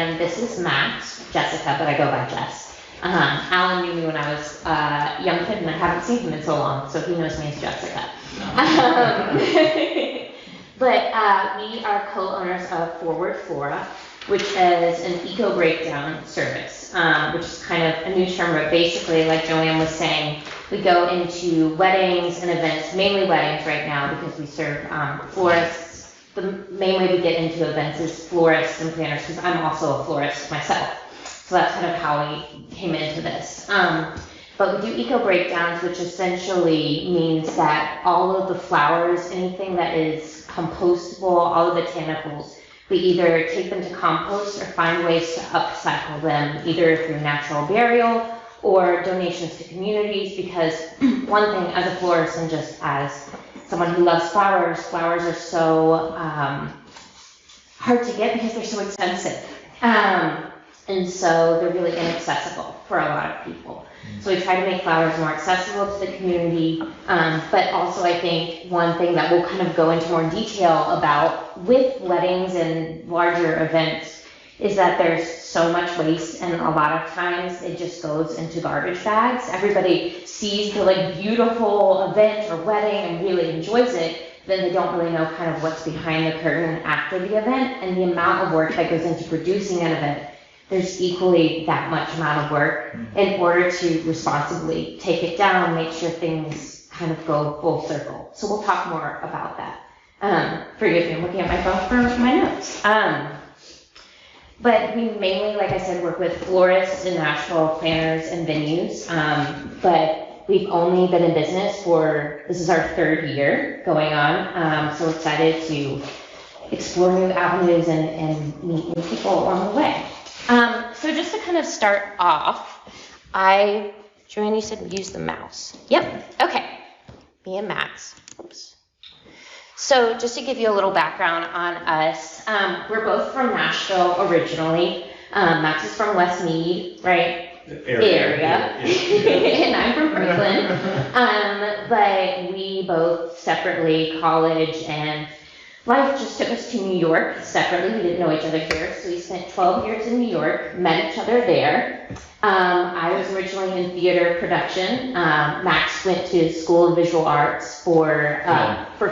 and this is Max, Jessica, but I go by Jess. Alan knew me when I was a young kid, and I haven't seen him in so long, so he knows me as Jessica. But we are co-owners of Forward Flora, which is an eco-breakdown service, which is kind of a new term, but basically, like Joanne was saying, we go into weddings and events, mainly weddings right now, because we serve florists. The main way we get into events is florists and planners, because I'm also a florist myself. So that's kind of how we came into this. But we do eco breakdowns, which essentially means that all of the flowers, anything that is compostable, all of the botanicals, we either take them to compost or find ways to upcycle them, either through natural burial or donations to communities, because one thing as a florist and just as someone who loves flowers, flowers are so hard to get because they're so expensive. And so they're really inaccessible for a lot of people. So we try to make flowers more accessible to the community, but also I think one thing that we'll kind of go into more detail about with weddings and larger events is that there's so much waste, and a lot of times it just goes into garbage bags. Everybody sees the like beautiful event or wedding and really enjoys it, then they don't really know kind of what's behind the curtain after the event, and the amount of work that goes into producing an event. There's equally that much amount of work in order to responsibly take it down, make sure things kind of go full circle. So we'll talk more about that. Forgive me, I'm looking at my phone for my notes. But we mainly, like I said, work with florists and Nashville planners and venues. But we've only been in business this is our 3rd year going on. So excited to explore new avenues and meet new people along the way. So just to kind of start off, Joanne, you said use the mouse. Yep, okay. Me and Max. Oops. So just to give you a little background on us, we're both from Nashville originally. Max is from West Mead, right? Area. And I'm from Brooklyn. But we both separately, college and life just took us to New York separately. We didn't know each other here, so we spent 12 years in New York, met each other there. I was originally in theater production. Max went to School of Visual Arts for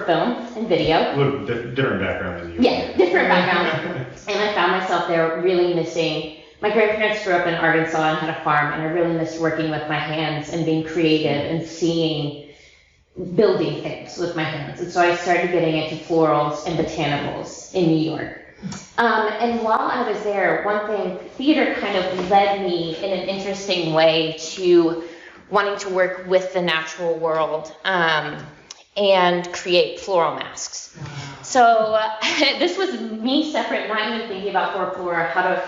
film and video. A little different background than you. Yeah, different background. And I found myself there really missing. My grandparents grew up in Arkansas and had a farm, and I really missed working with my hands and being creative and building things with my hands. And so I started getting into florals and botanicals in New York. And while I was there, one thing, theater kind of led me in an interesting way to wanting to work with the natural world and create floral masks. So this was me separate, not even thinking about Forward Flora, how to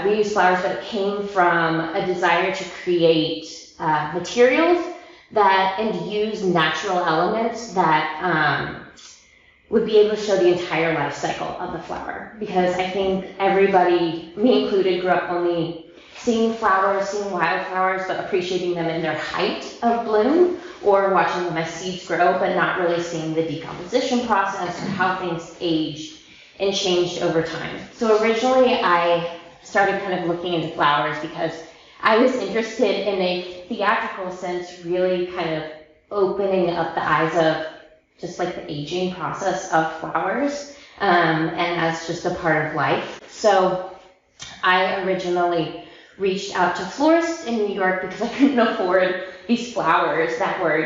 reuse flowers, but it came from a desire to create materials and use natural elements that would be able to show the entire life cycle of the flower. Because I think everybody, me included, grew up only seeing flowers, seeing wildflowers, but appreciating them in their height of bloom, or watching them as seeds grow, but not really seeing the decomposition process or how things aged and changed over time. So originally I started kind of looking into flowers because I was interested in a theatrical sense, really kind of opening up the eyes of just like the aging process of flowers, and as just a part of life. So I originally reached out to florists in New York because I couldn't afford these flowers that were,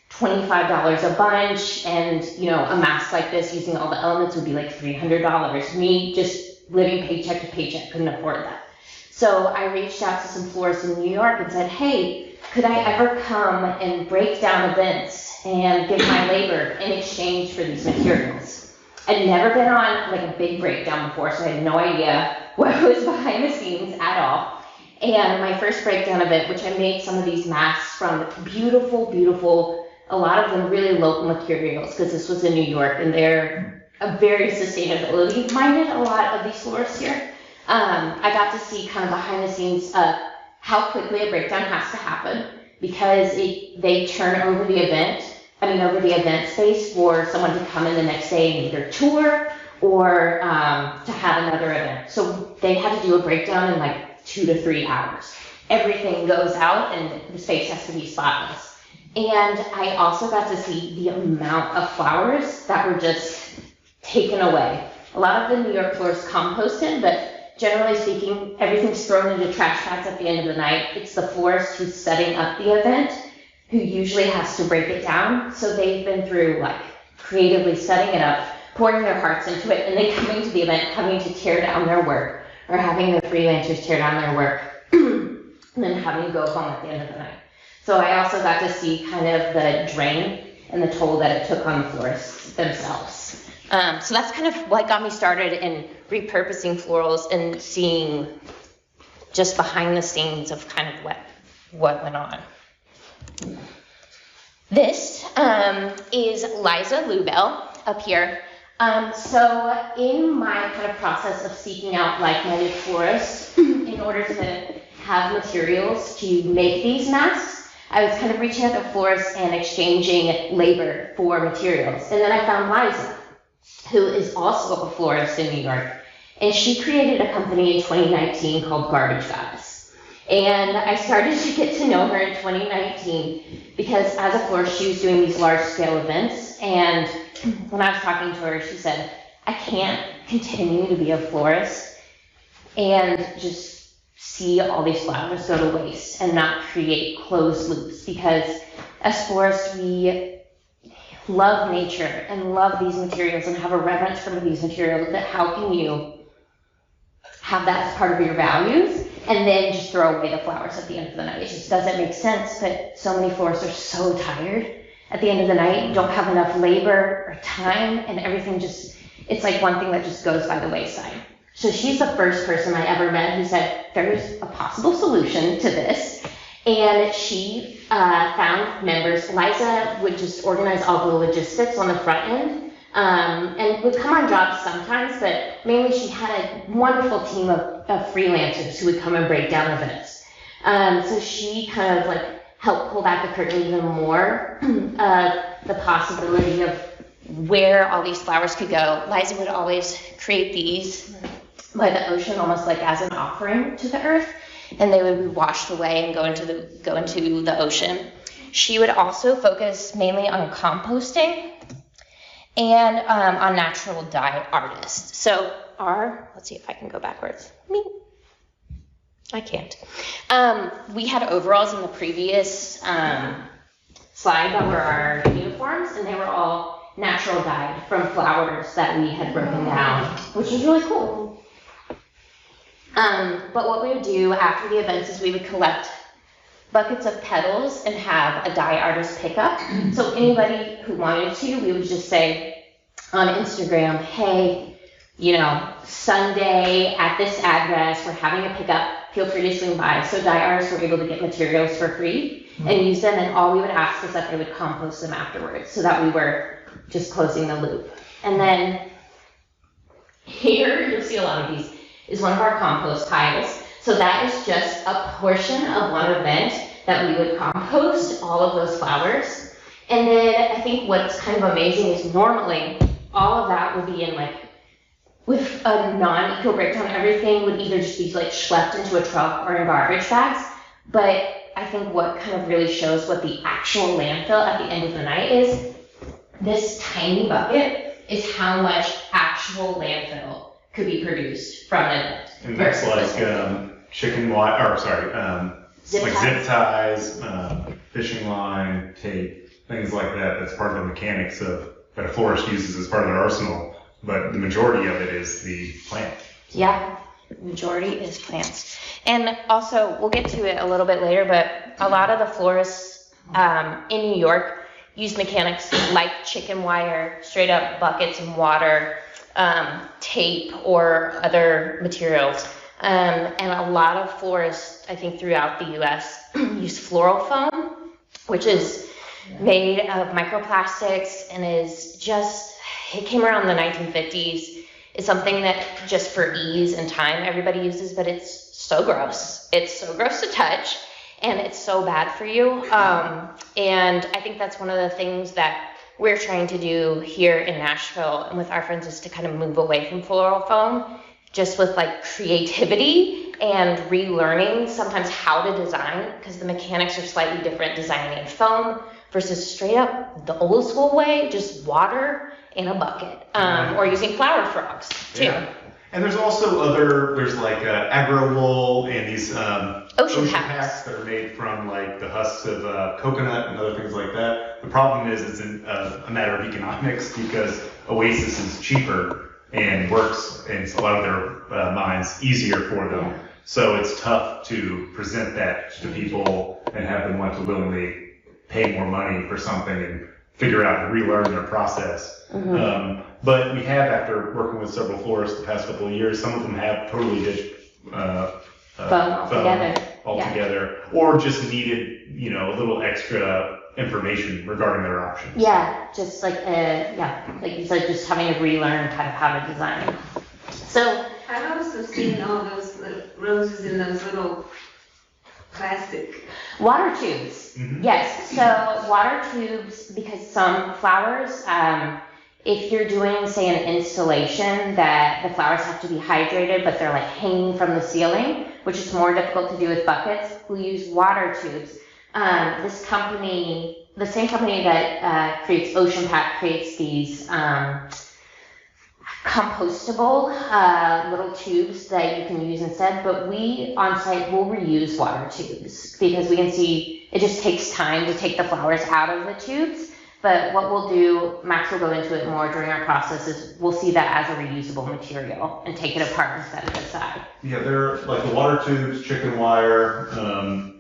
$25 a bunch, and a mask like this using all the elements would be like $300. Me just living paycheck to paycheck couldn't afford that. So I reached out to some florists in New York and said, hey, could I ever come and break down events and give my labor in exchange for these materials? I'd never been on like a big breakdown before, so I had no idea what was behind the scenes at all. And my first breakdown event, which I made some of these masks from beautiful, a lot of them really local materials, because this was in New York, and they're very sustainability minded, a lot of these florists here. I got to see kind of behind the scenes of how quickly a breakdown has to happen, because they turn over the event space for someone to come in the next day and either tour or to have another event. So they had to do a breakdown in like 2 to 3 hours. Everything goes out and the space has to be spotless. And I also got to see the amount of flowers that were just taken away. A lot of the New York floors composted, but generally speaking, everything's thrown into trash bags at the end of the night. It's the florist who's setting up the event who usually has to break it down. So they've been through like creatively setting it up, pouring their hearts into it, and then coming to the event, having to tear down their work, or having the freelancers tear down their work, and then having to go home at the end of the night. So I also got to see kind of the drain and the toll that it took on the florists themselves. So that's kind of what got me started in repurposing florals and seeing just behind the scenes of kind of what went on. This is Liza Lubell up here. So in my kind of process of seeking out like-minded florists in order to have materials to make these masks, I was kind of reaching out to florists and exchanging labor for materials. And then I found Liza, who is also a florist in New York. And she created a company in 2019 called Garbage Goddess. And I started to get to know her in 2019 because as a florist, she was doing these large-scale events. And when I was talking to her, she said, I can't continue to be a florist and just see all these flowers go to waste and not create closed loops, because as florists, we love nature and love these materials and have a reverence for these materials. That how can you have that as part of your values and then just throw away the flowers at the end of the night? It just doesn't make sense. But so many florists are so tired at the end of the night, don't have enough labor or time, and everything just, it's like one thing that just goes by the wayside. So she's the first person I ever met who said, there's a possible solution to this. And she found members. Liza would just organize all the logistics on the front end, and would come on jobs sometimes, but mainly she had a wonderful team of freelancers who would come and break down events. So she kind of like helped pull back the curtain even more, the possibility of where all these flowers could go. Liza would always create these by the ocean, almost like as an offering to the earth, and they would be washed away and go into the ocean. She would also focus mainly on composting and on natural dye artists. So let's see if I can go backwards. I can't. We had overalls in the previous slide that were our uniforms, and they were all natural dyed from flowers that we had broken down, which was really cool. But what we would do after the events is we would collect buckets of petals and have a dye artist pick up. So anybody who wanted to, we would just say on Instagram, hey, Sunday at this address, we're having a pickup, feel free to swing by. So dye artists were able to get materials for free and use them, and all we would ask is that they would compost them afterwards, so that we were just closing the loop. And then here, you'll see a lot of these, is one of our compost piles. So that is just a portion of one event that we would compost all of those flowers. And then I think what's kind of amazing is normally all of that would be in with a non-eco breakdown, everything would either just be schlepped into a truck or in garbage bags. But I think what kind of really shows what the actual landfill at the end of the night is, this tiny bucket is how much actual landfill could be produced from an event. And that's chicken wire, zip ties, fishing line, tape, things like that. That's part of the mechanics that a florist uses as part of their arsenal. But the majority of it is the plant. Yeah, the majority is plants. And also, we'll get to it a little bit later, but a lot of the florists in New York use mechanics like chicken wire, straight up buckets and water, tape, or other materials. And a lot of florists, I think throughout the US, use floral foam, which is made of microplastics and it came around in the 1950s. It's something that just for ease and time everybody uses, but it's so gross. It's so gross to touch, and it's so bad for you. And I think that's one of the things that we're trying to do here in Nashville and with our friends is to kind of move away from floral foam, just with like creativity and relearning sometimes how to design, because the mechanics are slightly different designing in foam versus straight up the old school way, just water in a bucket, or using flower frogs too. Yeah. And there's also there's like agro wool and these ocean packs that are made from like the husks of coconut and other things like that. The problem is it's a matter of economics, because Oasis is cheaper and works in a lot of their minds easier for them. Yeah. So it's tough to present that to people and have them want to willingly pay more money for something and figure out and relearn their process. Mm-hmm. But we have, after working with several florists the past couple of years, some of them have totally ditched foam altogether, or just needed, a little extra information regarding their options. Yeah, just like like you said, just having to relearn kind of how to design. So I've also seen all those roses in those little plastic. water tubes. Mhm. Yes, so water tubes, because some flowers, if you're doing, say, an installation that the flowers have to be hydrated, but they're like hanging from the ceiling, which is more difficult to do with buckets, we use water tubes. This company, the same company that creates Ocean Pack, creates these compostable little tubes that you can use instead, but we on site will reuse water tubes because we can see it just takes time to take the flowers out of the tubes. But what we'll do, Max will go into it more during our process, is we'll see that as a reusable material and take it apart and set it aside. Yeah, they're like the water tubes, chicken wire.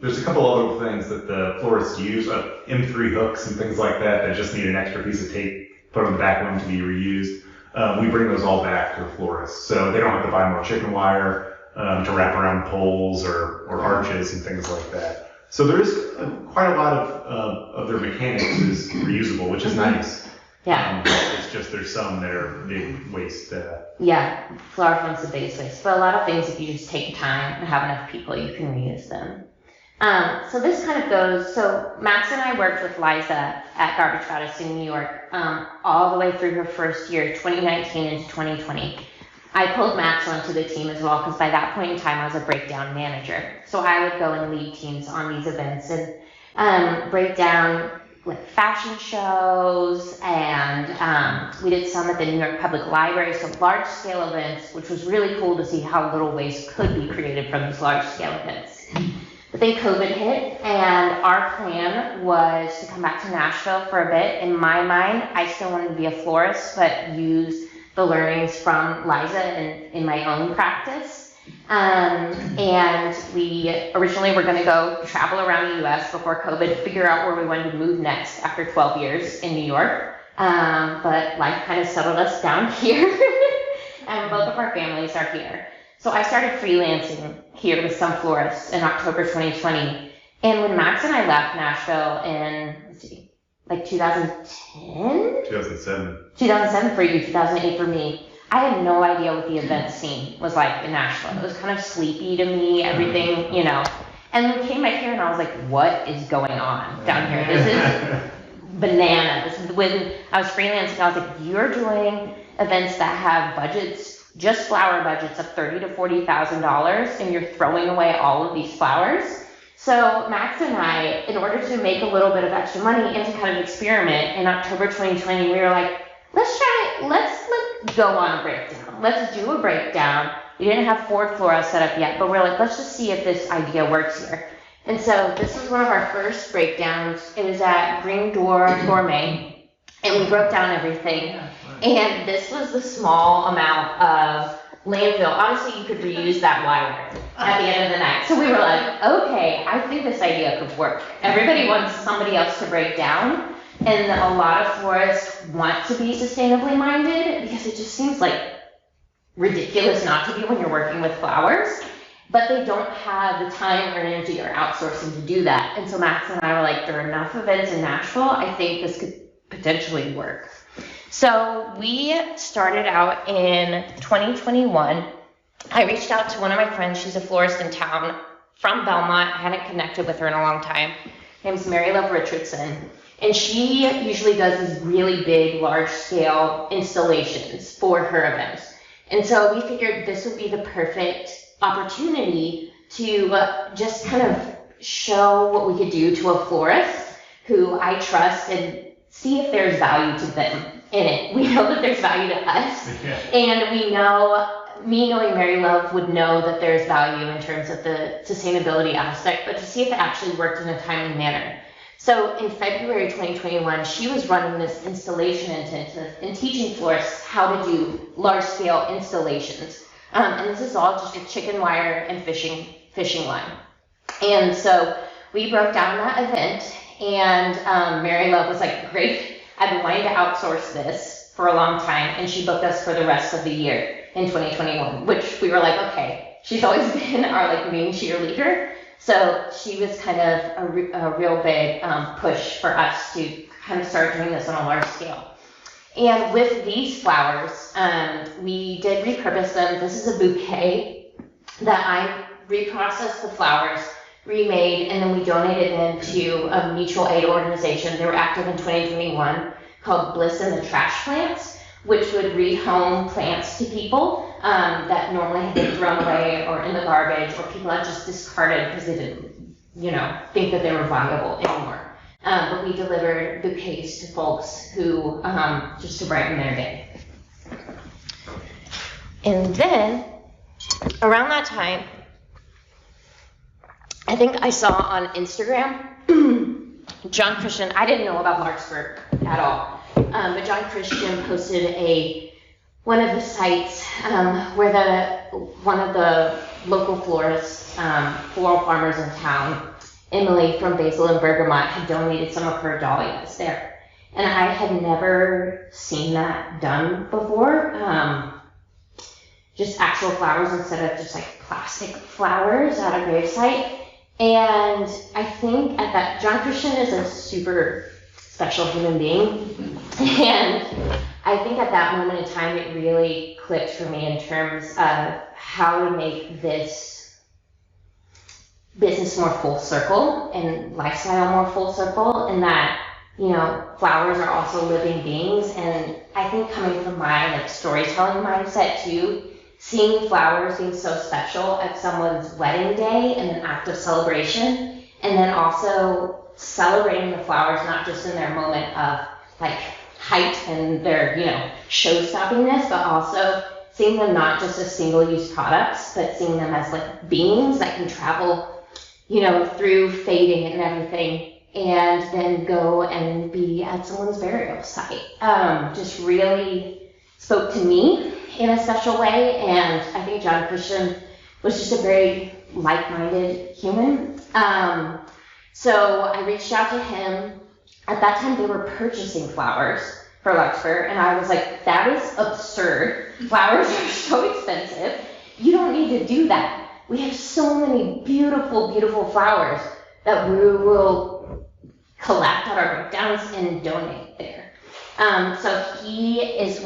There's a couple other things that the florists use, M3 hooks and things like that just need an extra piece of tape put on the back of them to be reused. We bring those all back to the florist, so they don't have to buy more chicken wire to wrap around poles or arches and things like that. So there is quite a lot of their mechanics is reusable, which is nice. Yeah. It's just there's some that are big waste. Yeah, flower foam's the biggest waste. But a lot of things, if you just take time and have enough people, you can reuse them. So this kind of goes, so Max and I worked with Liza at Garbage Goddess in New York all the way through her first year, 2019 into 2020. I pulled Max onto the team as well, because by that point in time I was a breakdown manager. So I would go and lead teams on these events and break down like fashion shows, and we did some at the New York Public Library, so large scale events, which was really cool to see how little waste could be created from these large scale events. But then COVID hit, and our plan was to come back to Nashville for a bit. In my mind, I still wanted to be a florist, but use the learnings from Liza in my own practice. And we originally were going to go travel around the US before COVID, figure out where we wanted to move next after 12 years in New York. But life kind of settled us down here, and both of our families are here. So I started freelancing here with some florists in October 2020. And when Max and I left Nashville in, like 2010? 2007. 2007 for you, 2008 for me. I had no idea what the event scene was like in Nashville. It was kind of sleepy to me, everything, And we came back here and I was like, what is going on down here? This is bananas. When I was freelancing, I was like, you're doing events that have budgets, just flower budgets of $30,000 to $40,000, and you're throwing away all of these flowers. So Max and I, in order to make a little bit of extra money and to kind of experiment, in October 2020, we were like, let's go on a breakdown. Let's do a breakdown. We didn't have Forward Flora set up yet, but we're like, let's just see if this idea works here. And so this was one of our first breakdowns. It was at Green Door Gourmet, and we broke down everything. And this was the small amount of landfill. Honestly, you could reuse that wire at the end of the night. So we were like, okay, I think this idea could work. Everybody wants somebody else to break down. And a lot of florists want to be sustainably minded because it just seems like ridiculous not to be when you're working with flowers. But they don't have the time or energy or outsourcing to do that. And so Max and I were like, there are enough events in Nashville. I think this could potentially work. So we started out in 2021. I reached out to one of my friends. She's a florist in town from Belmont. I hadn't connected with her in a long time. Her name's Mary Love Richardson. And she usually does these really big, large-scale installations for her events. And so we figured this would be the perfect opportunity to just kind of show what we could do to a florist who I trust and see if there's value to them in it. We know that there's value to us, and we know, me knowing Mary Love would know that there's value in terms of the sustainability aspect, but to see if it actually worked in a timely manner. So in February 2021, she was running this installation intensive and teaching florists how to do large-scale installations. And this is all just with chicken wire and fishing line. And so we broke down that event, and Mary Love was like, great, I've been wanting to outsource this for a long time, and she booked us for the rest of the year in 2021, which we were like, okay, she's always been our like main cheerleader. So she was kind of a real big push for us to kind of start doing this on a large scale. And with these flowers, we did repurpose them. This is a bouquet that I reprocessed the flowers, remade, and then we donated them to a mutual aid organization. They were active in 2021 called Bliss and the Trash Plants, which would rehome plants to people that normally had been thrown away or in the garbage, or people had just discarded because they didn't, think that they were valuable anymore. But we delivered bouquets to folks who, just to brighten their day. And then, around that time, I think I saw on Instagram, John Christian, I didn't know about Larkspur at all, but John Christian posted one of the sites where one of the local florists, floral farmers in town, Emily from Basil and Bergamot, had donated some of her dahlias there. And I had never seen that done before. Just actual flowers instead of just like plastic flowers at a gravesite. And I think John Christian is a super special human being. And I think at that moment in time, it really clicked for me in terms of how to make this business more full circle and lifestyle more full circle, and that, flowers are also living beings. And I think coming from my storytelling mindset too, seeing flowers being so special at someone's wedding day and an act of celebration, and then also celebrating the flowers not just in their moment of height and their show-stoppiness, but also seeing them not just as single-use products, but seeing them as beings that can travel through fading and everything, and then go and be at someone's burial site. Just really spoke to me in a special way, and I think John Christian was just a very like-minded human. So I reached out to him. At that time, they were purchasing flowers for Larkspur, and I was like, that is absurd. Flowers are so expensive. You don't need to do that. We have so many beautiful, beautiful flowers that we will collect at our breakdowns and donate there. So he is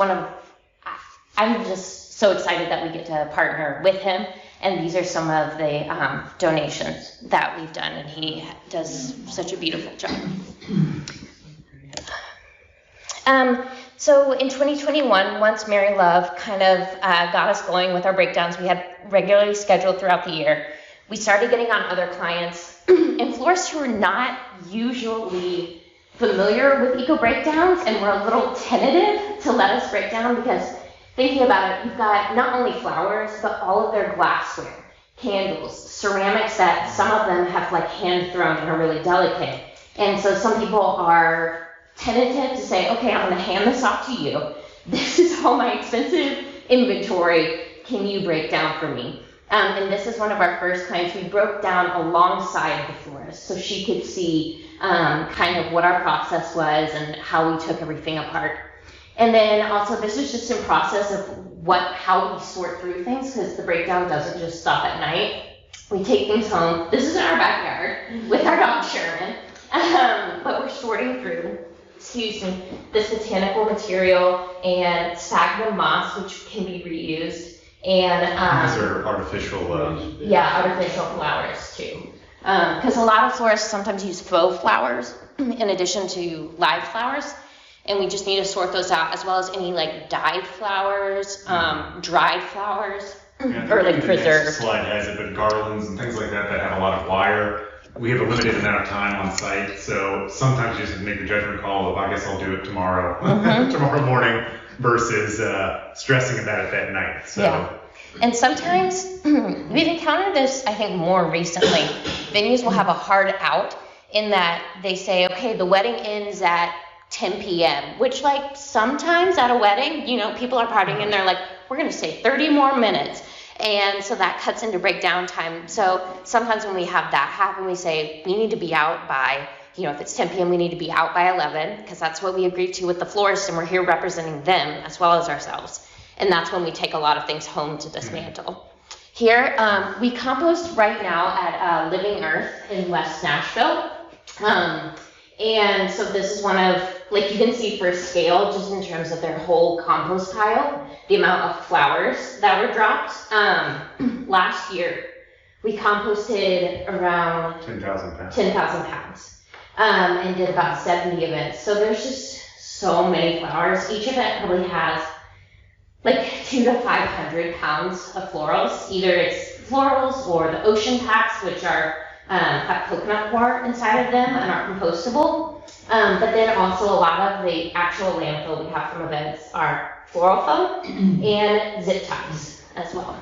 I'm just so excited that we get to partner with him, and these are some of the donations that we've done, and he does such a beautiful job. So in 2021, once Mary Love kind of got us going with our breakdowns, we had regularly scheduled throughout the year. We started getting on other clients and florists who are not usually familiar with eco breakdowns and were a little tentative to let us break down, because thinking about it, you've got not only flowers, but all of their glassware, candles, ceramics that some of them have hand thrown and are really delicate. And so some people are tentative to say, okay, I'm going to hand this off to you. This is all my expensive inventory. Can you break down for me? And this is one of our first clients. We broke down alongside the florist so she could see kind of what our process was and how we took everything apart. And then also this is just in process of how we sort through things, because the breakdown doesn't just stop at night. We take things home. This is in our backyard with our dog Sherman, but we're sorting through, this botanical material and sphagnum moss, which can be reused. And these are artificial. Artificial flowers too. Because a lot of florists sometimes use faux flowers in addition to live flowers. And we just need to sort those out, as well as any like dyed flowers, dried flowers, or like the preserved. next slide has it, but garlands and things like that that have a lot of wire. We have a limited amount of time on site, so sometimes you just have to make the judgment call of, I guess I'll do it tomorrow, tomorrow morning, versus stressing about it that night. So. Yeah. And sometimes, we've encountered this, I think, more recently. Venues will have a hard out in that they say, okay, the wedding ends at 10 p.m., which like sometimes at a wedding, you know, people are partying and they're like, we're going to say 30 more minutes. And so that cuts into breakdown time. So sometimes when we have that happen, we say we need to be out by, you know, if it's 10 p.m., we need to be out by 11, because that's what we agreed to with the florist, and we're here representing them as well as ourselves. And that's when we take a lot of things home to dismantle. Here, we compost right now at Living Earth in West Nashville. And so this is one of, like you can see for scale, just in terms of their whole compost pile, the amount of flowers that were dropped. Last year, we composted around 10,000 pounds. 10,000 pounds, and did about 70 events. So there's just so many flowers. Each event probably has like 200 to 500 pounds of florals. Either it's florals or the ocean packs, which are have coconut coir inside of them and are compostable. But then also a lot of the actual landfill we have from events are floral foam and zip ties as well.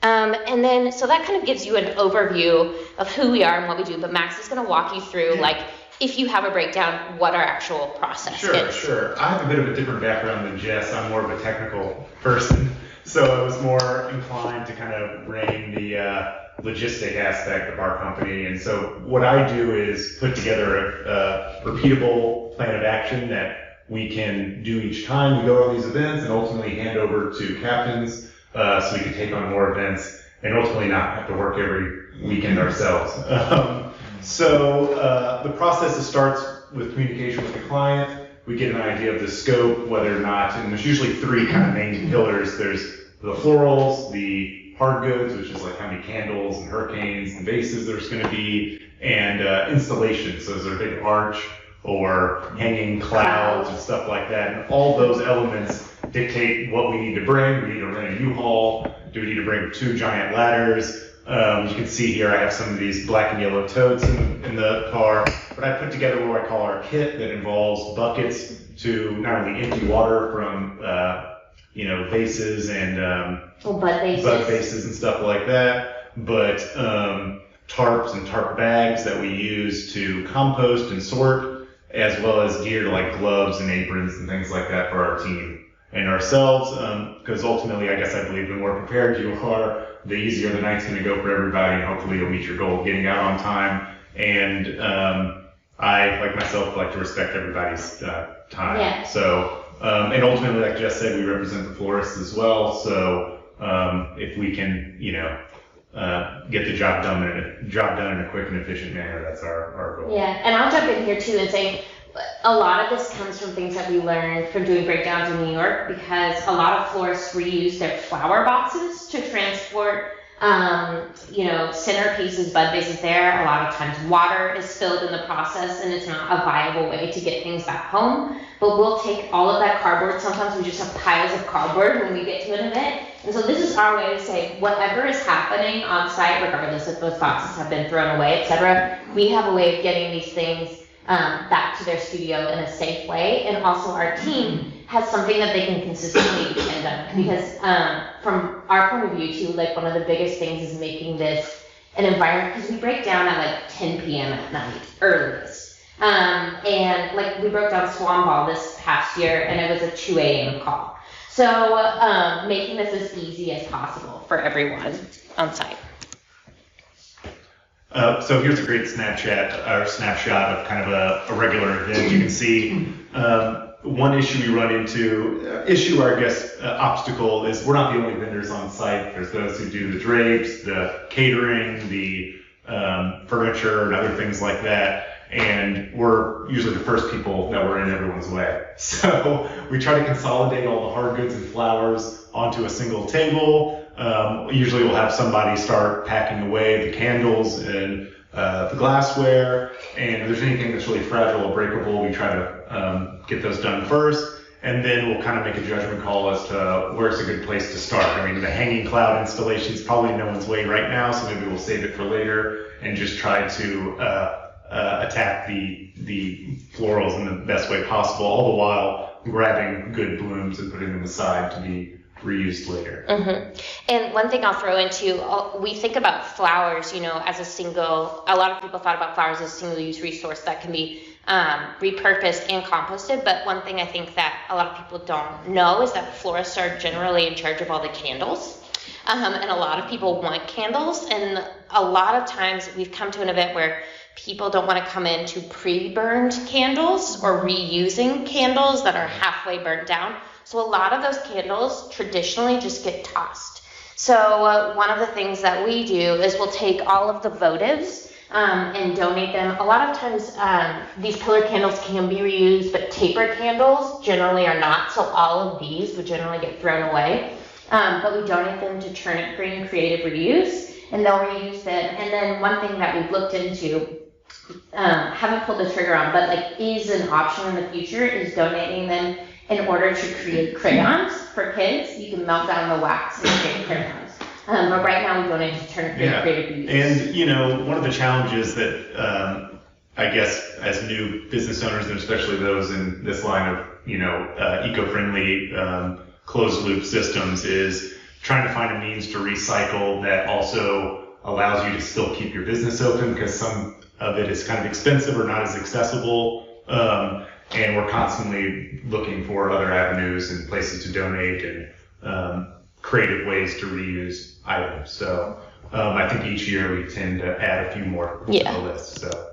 And then, so that kind of gives you an overview of who we are and what we do, but Max is going to walk you through, like, if you have a breakdown, what our actual process is. Sure. I have a bit of a different background than Jess. I'm more of a technical person, so I was more inclined to kind of rein the logistic aspect of our company. And so what I do is put together a repeatable plan of action that we can do each time we go on these events, and ultimately hand over to captains so we can take on more events and ultimately not have to work every weekend ourselves. So the process starts with communication with the client. We get an idea of the scope, whether or not, and there's usually three kind of main pillars. There's the florals, the hard goods, which is like how many candles and hurricanes and vases there's going to be, and installations. So is there a big arch or hanging clouds and stuff like that? And all those elements dictate what we need to bring. We need to rent a U-Haul. Do we need to bring 2 giant ladders? You can see here I have some of these black and yellow totes in the car, but I put together what I call our kit that involves buckets to not only empty water from vases and bud vases and stuff like that, but tarps and tarp bags that we use to compost and sort, as well as gear like gloves and aprons and things like that for our team and ourselves, because ultimately, I guess I believe the more prepared you are, the easier the night's going to go for everybody, and hopefully you'll meet your goal of getting out on time. And I, like myself, like to respect everybody's time. Yeah. So, and ultimately, like Jess said, we represent the florists as well. So if we can, get the job done in a quick and efficient manner, that's our goal. Yeah, and I'll jump in here too and say, a lot of this comes from things that we learned from doing breakdowns in New York, because a lot of florists reuse their flower boxes to transport, centerpieces, bud vases there. A lot of times water is spilled in the process, and it's not a viable way to get things back home. But we'll take all of that cardboard. Sometimes we just have piles of cardboard when we get to an event. And so this is our way to say, whatever is happening on site, regardless if those boxes have been thrown away, etc., we have a way of getting these things back to their studio in a safe way. And also our team has something that they can consistently depend on, because from our point of view too, like one of the biggest things is making this an environment, because we break down at like 10 p.m. at night, earliest. And like we broke down Swan Ball this past year, and it was a 2 a.m. call. So making this as easy as possible for everyone on site. So here's a great snapshot of kind of a regular event. You can see one issue we run into, obstacle is we're not the only vendors on site. There's those who do the drapes, the catering, the furniture, and other things like that. And we're usually the first people that were in everyone's way. So we try to consolidate all the hard goods and flowers onto a single table. Usually we'll have somebody start packing away the candles and the glassware, and if there's anything that's really fragile or breakable, we try to get those done first, and then we'll kind of make a judgment call as to where's a good place to start. I mean, the hanging cloud installation is probably no one's way right now, so maybe we'll save it for later and just try to attack the florals in the best way possible, all the while grabbing good blooms and putting them aside to be reused later. And one thing I'll throw into, we think about flowers, as a lot of people thought about flowers as a single-use resource that can be repurposed and composted, but one thing I think that a lot of people don't know is that florists are generally in charge of all the candles. And a lot of people want candles, and a lot of times we've come to an event where people don't want to come in to pre-burned candles or reusing candles that are halfway burnt down. So a lot of those candles traditionally just get tossed. So one of the things that we do is we'll take all of the votives and donate them. A lot of times these pillar candles can be reused, but taper candles generally are not. So all of these would generally get thrown away. But we donate them to Turnip Green Creative Reuse, and they'll reuse them. And then one thing that we've looked into, haven't pulled the trigger on, but is an option in the future, is donating them in order to create crayons for kids. You can melt down the wax and create crayons. But right now we donate to Turnip Green Creative Reuse. And one of the challenges that I guess as new business owners, and especially those in this line of eco-friendly closed loop systems, is trying to find a means to recycle that also allows you to still keep your business open, because some of it is kind of expensive or not as accessible. And we're constantly looking for other avenues and places to donate and creative ways to reuse items. So I think each year we tend to add a few more to the list. So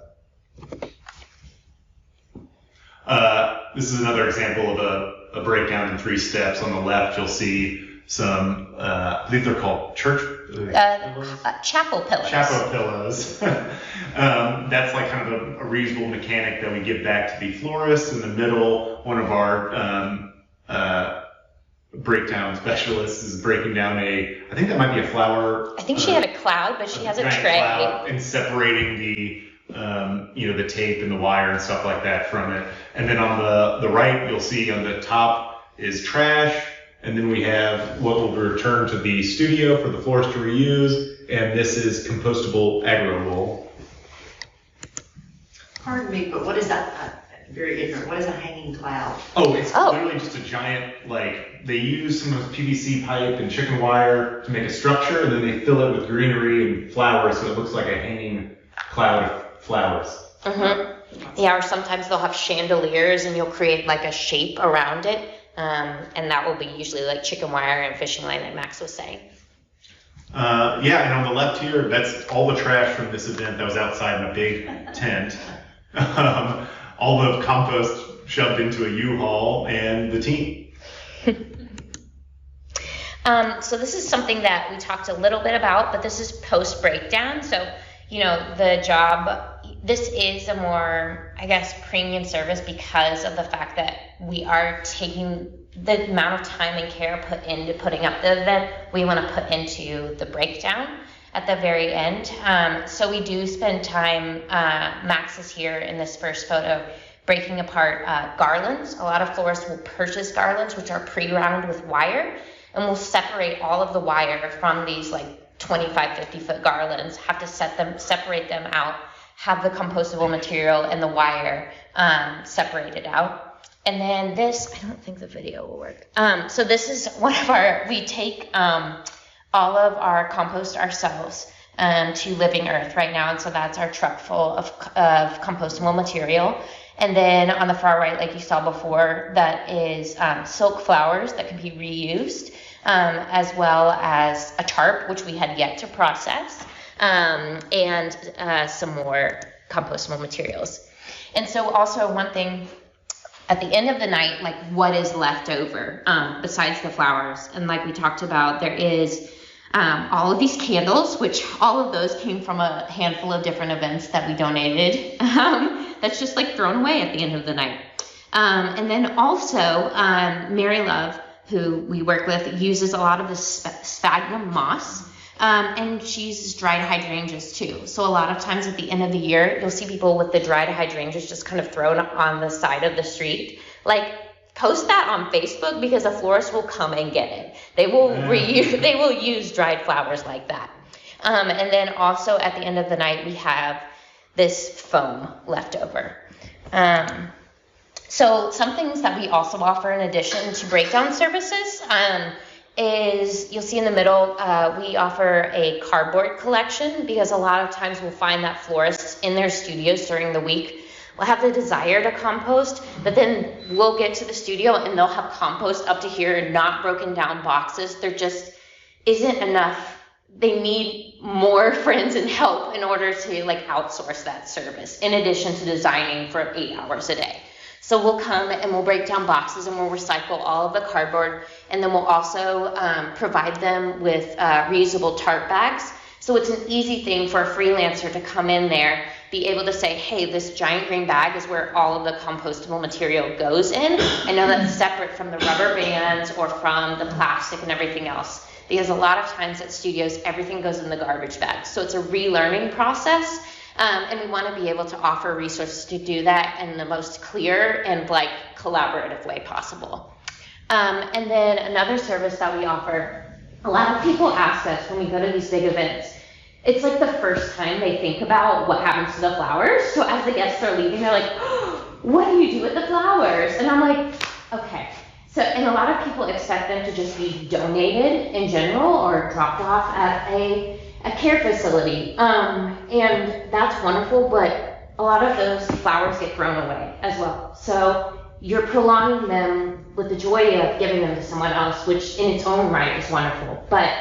this is another example of a breakdown in 3 steps. On the left, you'll see some, I think they're called chapel pillows. Chapel pillows. That's like kind of a reusable mechanic that we give back to the florist. In the middle, one of our breakdown specialists is breaking down I think that might be a flower. I think she had a cloud, but she has a tray. And separating the the tape and the wire and stuff like that from it. And then on the right, you'll see on the top is trash. And then we have what will be returned to the studio for the florist to reuse. And this is compostable agro wool. Pardon me, but what is that? Very ignorant. What is a hanging cloud? Oh, it's literally just a giant, they use some of PVC pipe and chicken wire to make a structure, and then they fill it with greenery and flowers, so it looks like a hanging cloud of flowers. Yeah, or sometimes they'll have chandeliers and you'll create a shape around it. And that will be usually chicken wire and fishing line, like Max was saying. And on the left here, that's all the trash from this event that was outside in a big tent. All the compost shoved into a U-Haul and the team. So this is something that we talked a little bit about, but this is post-breakdown. So, the job, this is a more, premium service because of the fact that we are taking the amount of time and care put into putting up the event, we want to put into the breakdown at the very end. So we do spend time, Max is here in this first photo, breaking apart garlands. A lot of florists will purchase garlands, which are pre-wound with wire, and we'll separate all of the wire from these 25, 50-foot garlands, have to separate them out, have the compostable material and the wire separated out. And then this, I don't think the video will work. So this is one of we take all of our compost ourselves to Living Earth right now. And so that's our truck full of compostable material. And then on the far right, like you saw before, that is silk flowers that can be reused, as well as a tarp, which we had yet to process, and some more compostable materials. And so also one thing, at the end of the night, what is left over besides the flowers? And like we talked about, there is all of these candles, which all of those came from a handful of different events that we donated. That's just thrown away at the end of the night. And then also Mary Love, who we work with, uses a lot of this sphagnum moss And she uses dried hydrangeas too. So a lot of times at the end of the year, you'll see people with the dried hydrangeas just kind of thrown on the side of the street. Like, post that on Facebook because a florist will come and get it. They will they will use dried flowers like that. And then also at the end of the night, we have this foam left over. So some things that we also offer in addition to breakdown services is, you'll see in the middle, we offer a cardboard collection because a lot of times we'll find that florists in their studios during the week will have the desire to compost, but then we'll get to the studio and they'll have compost up to here, not broken down boxes. There just isn't enough. They need more friends and help in order to like outsource that service in addition to designing for 8 hours a day. So we'll come and we'll break down boxes and we'll recycle all of the cardboard, and then we'll also provide them with reusable tarp bags. So it's an easy thing for a freelancer to come in there, be able to say, hey, this giant green bag is where all of the compostable material goes in. I know that's separate from the rubber bands or from the plastic and everything else, because a lot of times at studios, everything goes in the garbage bag. So it's a relearning process. And we want to be able to offer resources to do that in the most clear and like collaborative way possible. And then another service that we offer, a lot of people ask us when we go to these big events, it's like the first time they think about what happens to the flowers. So as the guests are leaving, they're like, oh, what do you do with the flowers? And I'm like, okay. So, and a lot of people expect them to just be donated in general or dropped off at a care facility. And that's wonderful, but a lot of those flowers get thrown away as well. So you're prolonging them with the joy of giving them to someone else, which in its own right is wonderful. But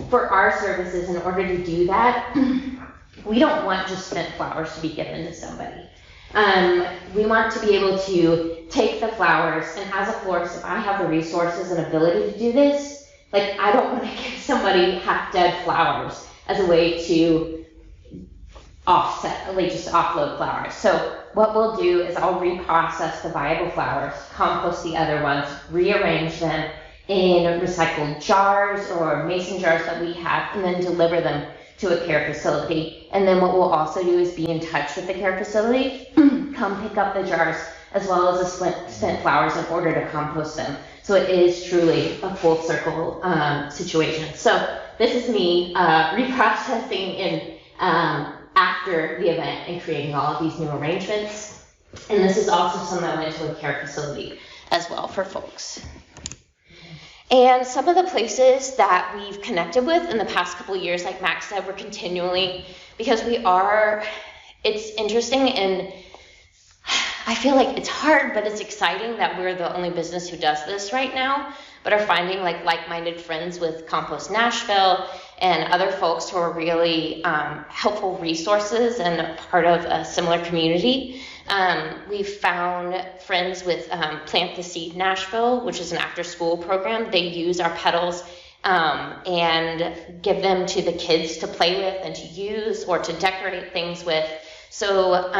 for our services, in order to do that, we don't want just spent flowers to be given to somebody. We want to be able to take the flowers, and as a florist, if I have the resources and ability to do this, like I don't want to give somebody half-dead flowers as a way to offset, like just offload flowers. So what we'll do is I'll reprocess the viable flowers, compost the other ones, rearrange them in recycled jars or mason jars that we have, and then deliver them to a care facility. And then what we'll also do is be in touch with the care facility, come pick up the jars as well as the spent flowers in order to compost them. So it is truly a full circle situation. So this is me reprocessing in after the event and creating all of these new arrangements. And this is also something that went to a care facility as well for folks. And some of the places that we've connected with in the past couple of years, like Max said, we're continually, because it's interesting, and I feel like it's hard, but it's exciting that we're the only business who does this right now, but are finding like-minded friends with Compost Nashville and other folks who are really helpful resources and part of a similar community. We've found friends with Plant the Seed Nashville, which is an after-school program. They use our petals and give them to the kids to play with and to use or to decorate things with. So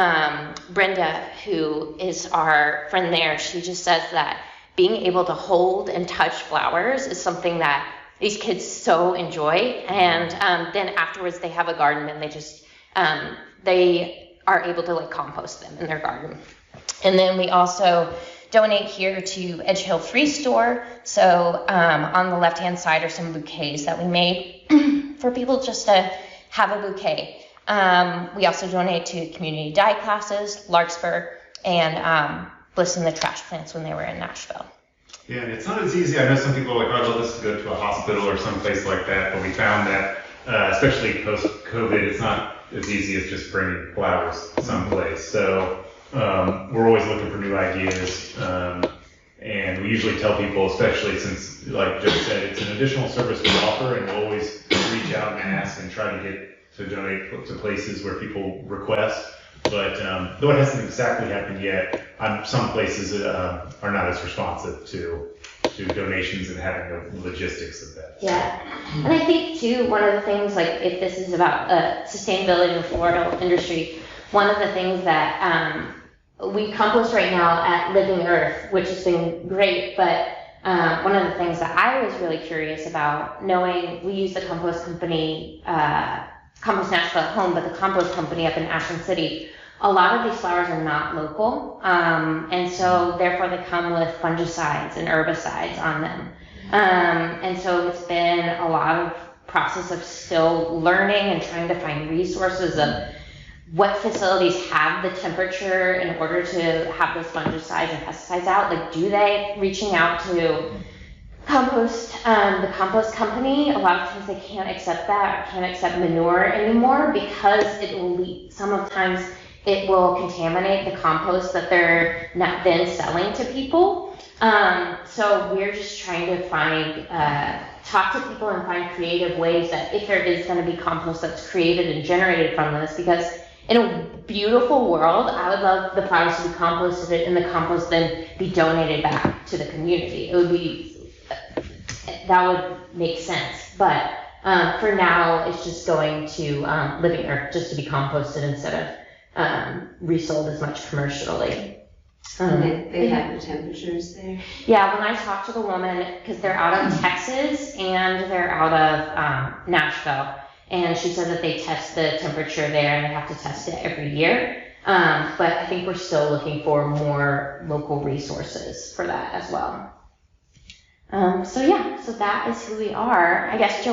Brenda, who is our friend there, she just says that being able to hold and touch flowers is something that these kids so enjoy. And then afterwards they have a garden and they just, they are able to like compost them in their garden. And then we also donate here to Edge Hill Free Store. So on the left-hand side are some bouquets that we made for people just to have a bouquet. We also donate to community dye classes, Larkspur, and Bliss in the Trash Plants when they were in Nashville. Yeah, and it's not as easy. I know some people are like, oh, I'd love us to go to a hospital or someplace like that, but we found that, especially post-COVID, it's not as easy as just bringing flowers someplace. So we're always looking for new ideas, and we usually tell people, especially since, like Joe said, it's an additional service we offer, and we'll always reach out and ask and try to get to donate to places where people request. But though it hasn't exactly happened yet, some places are not as responsive to donations and having the logistics of that. Yeah, and I think too, one of the things, like if this is about sustainability in the floral industry, one of the things that we compost right now at Living Earth, which has been great, but one of the things that I was really curious about, knowing we use the compost company, Compost Nashville at home, but the compost company up in Ashland City, a lot of these flowers are not local, and so therefore they come with fungicides and herbicides on them. And so it's been a lot of process of still learning and trying to find resources of what facilities have the temperature in order to have those fungicides and pesticides out. Like, do they reaching out to the compost company? A lot of times they can't accept that, or can't accept manure anymore, because it will leak. Sometimes it will contaminate the compost that they're not then selling to people. So we're just trying to find, talk to people and find creative ways that if there is going to be compost that's created and generated from this, because in a beautiful world, I would love the flowers to be composted and the compost then be donated back to the community. It would be, that would make sense. But for now, it's just going to living earth just to be composted instead of resold as much commercially. They have the temperatures there. Yeah, when I talked to the woman, because they're out of Texas and they're out of Nashville, and she said that they test the temperature there and they have to test it every year. But I think we're still looking for more local resources for that as well. So that is who we are. I guess, Joe.